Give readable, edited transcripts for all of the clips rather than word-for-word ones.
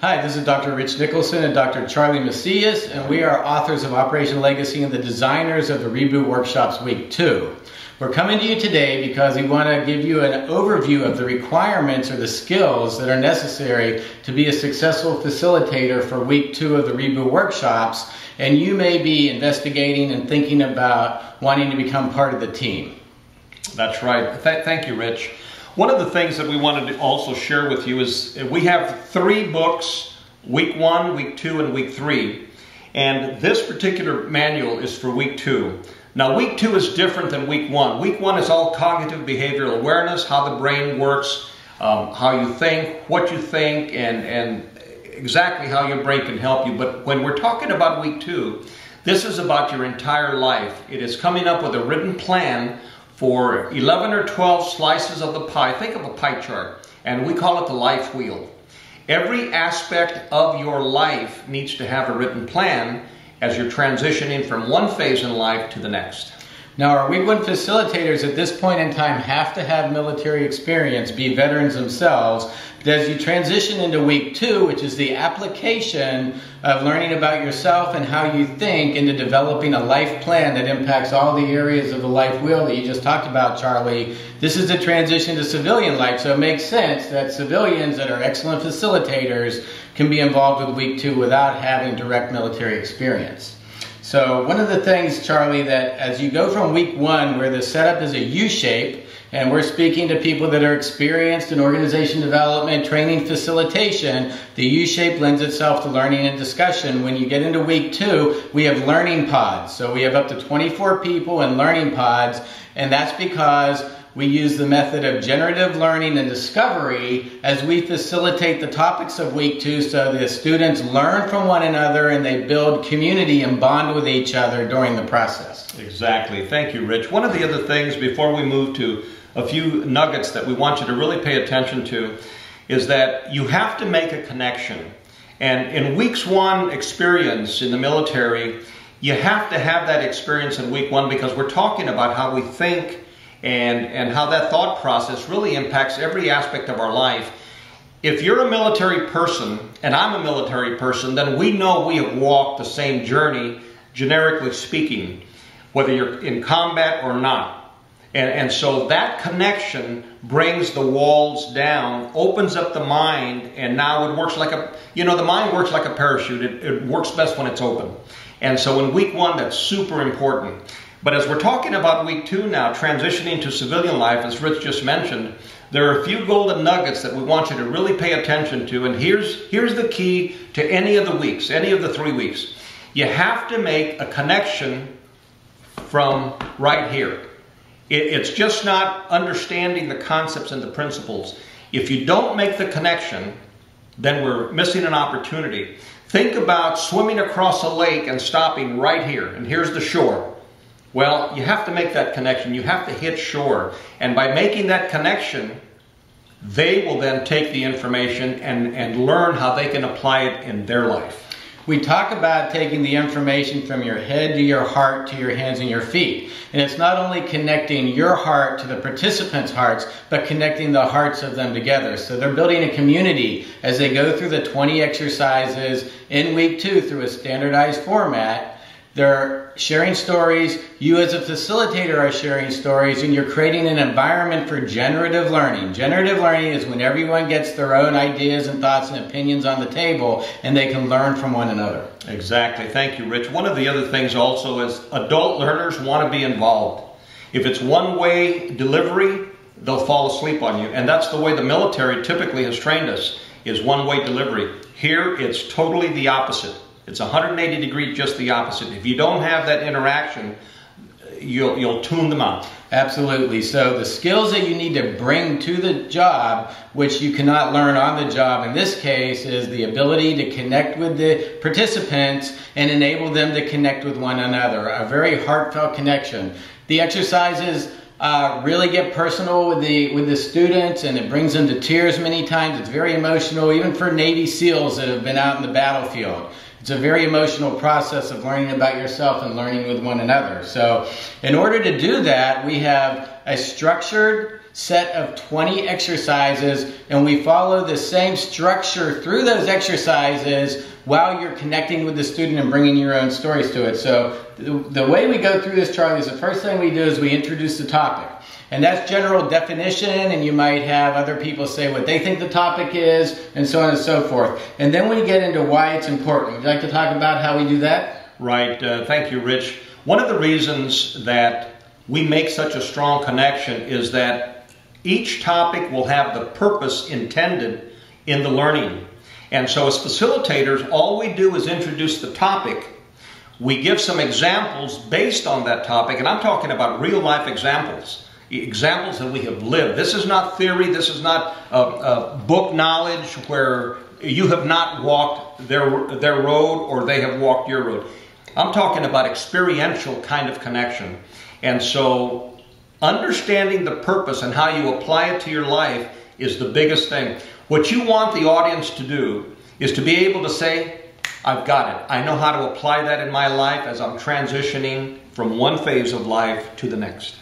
Hi, this is Dr. Rich Nicholson and Dr. Charlie Macias, and we are authors of Operation Legacy and the designers of the Reboot Workshops Week 2. We're coming to you today because we want to give you an overview of the requirements or the skills that are necessary to be a successful facilitator for Week 2 of the Reboot Workshops, and you may be investigating and thinking about wanting to become part of the team. That's right. Thank you, Rich. One of the things that we wanted to also share with you is we have 3 books, Week 1, Week 2, and Week 3. And this particular manual is for Week 2. Now, Week 2 is different than Week 1. Week 1 is all cognitive behavioral awareness, how the brain works, how you think, what you think, and exactly how your brain can help you. But when we're talking about Week 2, this is about your entire life. It is coming up with a written plan for 11 or 12 slices of the pie. Think of a pie chart, and we call it the life wheel. Every aspect of your life needs to have a written plan as you're transitioning from one phase in life to the next. Now, our Week 1 facilitators at this point in time have to have military experience, be veterans themselves. But as you transition into Week 2, which is the application of learning about yourself and how you think into developing a life plan that impacts all the areas of the life wheel that you just talked about, Charlie, this is a transition to civilian life. So it makes sense that civilians that are excellent facilitators can be involved with Week 2 without having direct military experience. So one of the things, Charlie, that as you go from Week 1, where the setup is a U-shape, and we're speaking to people that are experienced in organization development, training, facilitation, the U-shape lends itself to learning and discussion. When you get into Week 2, we have learning pods. So we have up to 24 people in learning pods, and that's because we use the method of generative learning and discovery as we facilitate the topics of Week 2 so the students learn from one another and they build community and bond with each other during the process. Exactly. Thank you, Rich. One of the other things before we move to a few nuggets that we want you to really pay attention to is that you have to make a connection. And in Week 1 experience in the military, you have to have that experience in Week 1 because we're talking about how we think and how that thought process really impacts every aspect of our life. If you're a military person, and I'm a military person, then we know we have walked the same journey, generically speaking, whether you're in combat or not. And so that connection brings the walls down, opens up the mind, and now it works like a, the mind works like a parachute. It works best when it's open. And so in Week 1, that's super important. But as we're talking about Week 2 now, transitioning to civilian life, as Rich just mentioned, there are a few golden nuggets that we want you to really pay attention to. And here's the key to any of the weeks, any of the 3 weeks. You have to make a connection from right here. It's just not understanding the concepts and the principles. If you don't make the connection, then we're missing an opportunity. Think about swimming across a lake and stopping right here. And here's the shore. Well, you have to make that connection. You have to hit shore. And by making that connection, they will then take the information and learn how they can apply it in their life. We talk about taking the information from your head to your heart to your hands and your feet. And it's not only connecting your heart to the participants' hearts, but connecting the hearts of them together. So they're building a community as they go through the 20 exercises in Week 2 through a standardized format. They're sharing stories, you as a facilitator are sharing stories, and you're creating an environment for generative learning. Generative learning is when everyone gets their own ideas and thoughts and opinions on the table and they can learn from one another. Exactly. Thank you, Rich. One of the other things also is adult learners want to be involved. If it's one-way delivery, they'll fall asleep on you. And that's the way the military typically has trained us, is one-way delivery. Here, it's totally the opposite. It's 180 degrees, just the opposite. If you don't have that interaction, you'll tune them out. Absolutely. So the skills that you need to bring to the job, which you cannot learn on the job in this case, is the ability to connect with the participants and enable them to connect with one another. A very heartfelt connection. The exercises really get personal with the students, and it brings them to tears many times. It's very emotional, even for Navy SEALs that have been out in the battlefield. It's a very emotional process of learning about yourself and learning with one another. So in order to do that, we have a structured set of 20 exercises, and we follow the same structure through those exercises while you're connecting with the student and bringing your own stories to it. So the way we go through this, Charlie, is the first thing we do is we introduce the topic. And that's general definition, and you might have other people say what they think the topic is, and so on and so forth. And then we get into why it's important. Would you like to talk about how we do that? Right. Thank you, Rich. One of the reasons that we make such a strong connection is that each topic will have the purpose intended in the learning. And so as facilitators, all we do is introduce the topic. We give some examples based on that topic, and I'm talking about real life examples. Examples that we have lived. This is not theory. This is not book knowledge where you have not walked their road or they have walked your road. I'm talking about experiential kind of connection. And so understanding the purpose and how you apply it to your life is the biggest thing. What you want the audience to do is to be able to say, I've got it. I know how to apply that in my life as I'm transitioning from one phase of life to the next.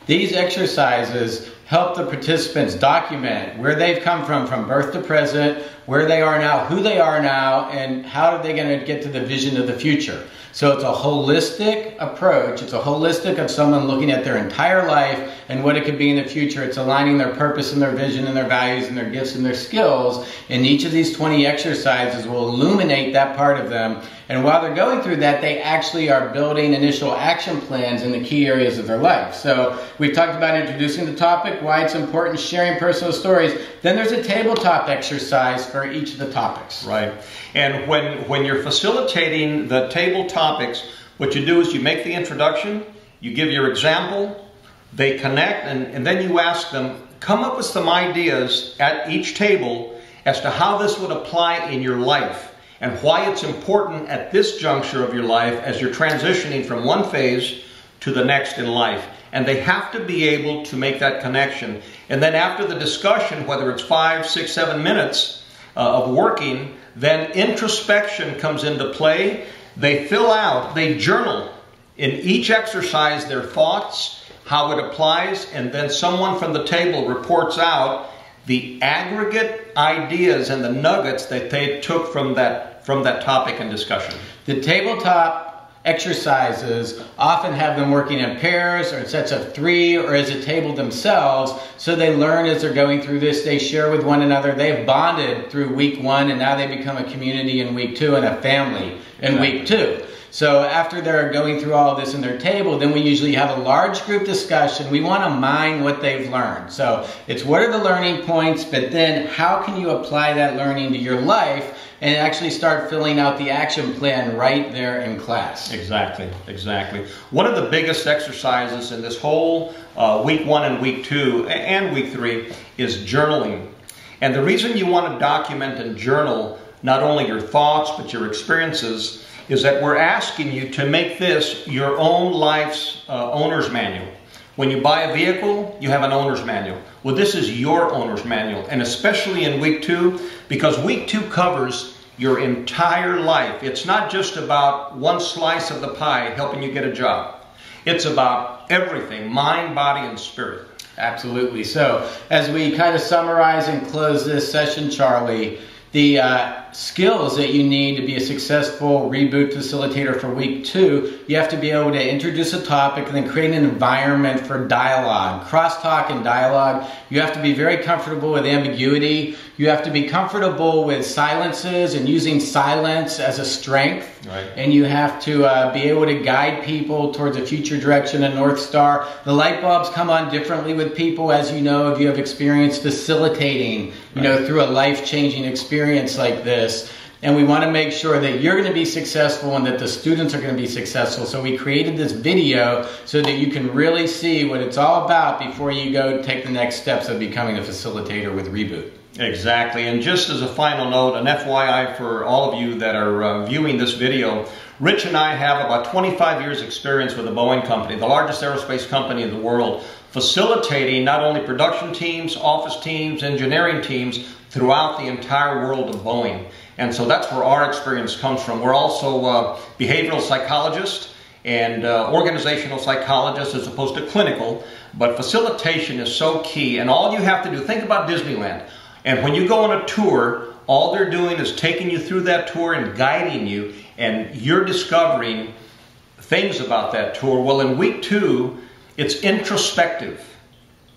These exercises help the participants document where they've come from birth to present, where they are now, who they are now, and how are they going to get to the vision of the future. So it's a holistic approach. It's a holistic of someone looking at their entire life and what it could be in the future. It's aligning their purpose and their vision and their values and their gifts and their skills. And each of these 20 exercises will illuminate that part of them. And while they're going through that, they actually are building initial action plans in the key areas of their life. So we've talked about introducing the topic, why it's important, sharing personal stories. Then there's a tabletop exercise for each of the topics. Right. And when you're facilitating the table topics, what you do is you make the introduction, you give your example, they connect, and then you ask them, come up with some ideas at each table as to how this would apply in your life and why it's important at this juncture of your life as you're transitioning from one phase to the next in life. And they have to be able to make that connection. And then after the discussion, whether it's 5, 6, 7 minutes of working, then introspection comes into play. They fill out, they journal in each exercise their thoughts, how it applies, and then someone from the table reports out the aggregate ideas and the nuggets that they took from that topic and discussion. The tabletop exercises often have them working in pairs or in sets of 3 or as a table themselves, so they learn as they're going through this. They share with one another. They've bonded through week 1, and now they become a community in week 2 and a family in week 2. So after they're going through all of this in their table, then we usually have a large group discussion. We want to mine what they've learned. So it's what are the learning points, but then how can you apply that learning to your life and actually start filling out the action plan right there in class. Exactly, exactly. One of the biggest exercises in this whole week 1 and week 2 and week 3 is journaling. And the reason you want to document and journal not only your thoughts but your experiences is that we're asking you to make this your own life's owner's manual. When you buy a vehicle, you have an owner's manual. Well, this is your owner's manual, and especially in week 2, because week 2 covers your entire life. It's not just about one slice of the pie helping you get a job. It's about everything, mind, body, and spirit. Absolutely. So as we kind of summarize and close this session, Charlie, the skills that you need to be a successful reboot facilitator for week 2, you have to be able to introduce a topic and then create an environment for dialogue, crosstalk and dialogue. You have to be very comfortable with ambiguity. You have to be comfortable with silences and using silence as a strength. Right. And you have to be able to guide people towards a future direction, a North Star. The light bulbs come on differently with people, as you know, if you have experience facilitating, you know, through a life-changing experience like this. And we want to make sure that you're going to be successful and that the students are going to be successful. So we created this video so that you can really see what it's all about before you go take the next steps of becoming a facilitator with Reboot. Exactly. And just as a final note, an FYI for all of you that are viewing this video, Rich and I have about 25 years experience with the Boeing Company, the largest aerospace company in the world, facilitating not only production teams, office teams, engineering teams throughout the entire world of Boeing. And so that's where our experience comes from. We're also behavioral psychologists, and organizational psychologist as opposed to clinical, but facilitation is so key. And all you have to do, think about Disneyland. And when you go on a tour, all they're doing is taking you through that tour and guiding you, and you're discovering things about that tour. Well, in week 2, it's introspective.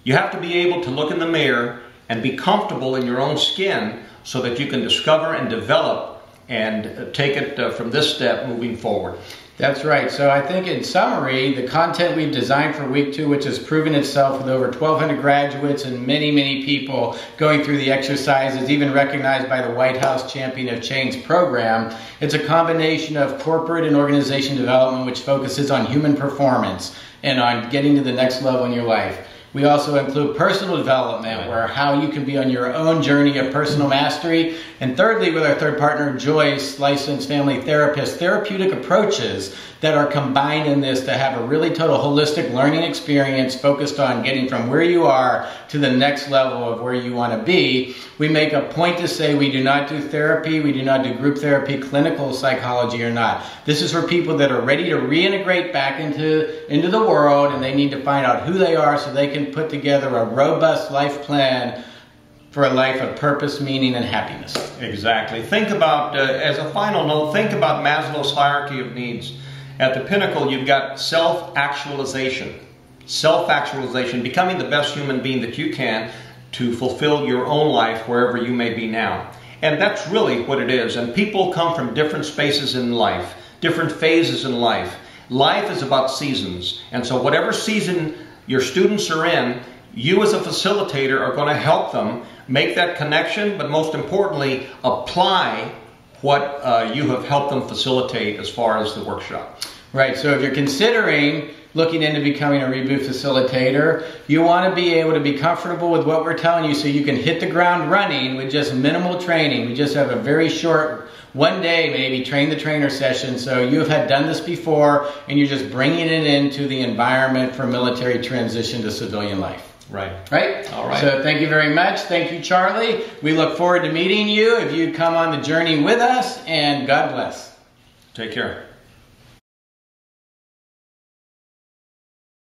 You have to be able to look in the mirror and be comfortable in your own skin so that you can discover and develop and take it from this step moving forward. That's right. So I think in summary, the content we've designed for week 2, which has proven itself with over 1,200 graduates and many, many people going through the exercises, even recognized by the White House Champion of Change program. It's a combination of corporate and organization development, which focuses on human performance and on getting to the next level in your life. We also include personal development, where how you can be on your own journey of personal mastery. And thirdly, with our third partner, Joyce, licensed family therapist, therapeutic approaches that are combined in this to have a really total holistic learning experience focused on getting from where you are to the next level of where you want to be. We make a point to say we do not do therapy, we do not do group therapy, clinical psychology or not. This is for people that are ready to reintegrate back into the world, and they need to find out who they are so they can put together a robust life plan for a life of purpose, meaning, and happiness. Exactly. Think about, as a final note, think about Maslow's hierarchy of needs. At the pinnacle, you've got self-actualization. Self-actualization, becoming the best human being that you can to fulfill your own life wherever you may be now. And that's really what it is. And people come from different spaces in life, different phases in life. Life is about seasons. And so whatever season your students are in, you as a facilitator are going to help them make that connection, but most importantly, apply what you have helped them facilitate as far as the workshop. Right, so if you're considering looking into becoming a REBOOT Facilitator, you want to be able to be comfortable with what we're telling you so you can hit the ground running with just minimal training. We just have a very short, one day maybe, train the trainer session, so you have done this before and you're just bringing it into the environment for military transition to civilian life. Right. Right? All right. So thank you very much. Thank you, Charlie. We look forward to meeting you if you come on the journey with us, and God bless. Take care.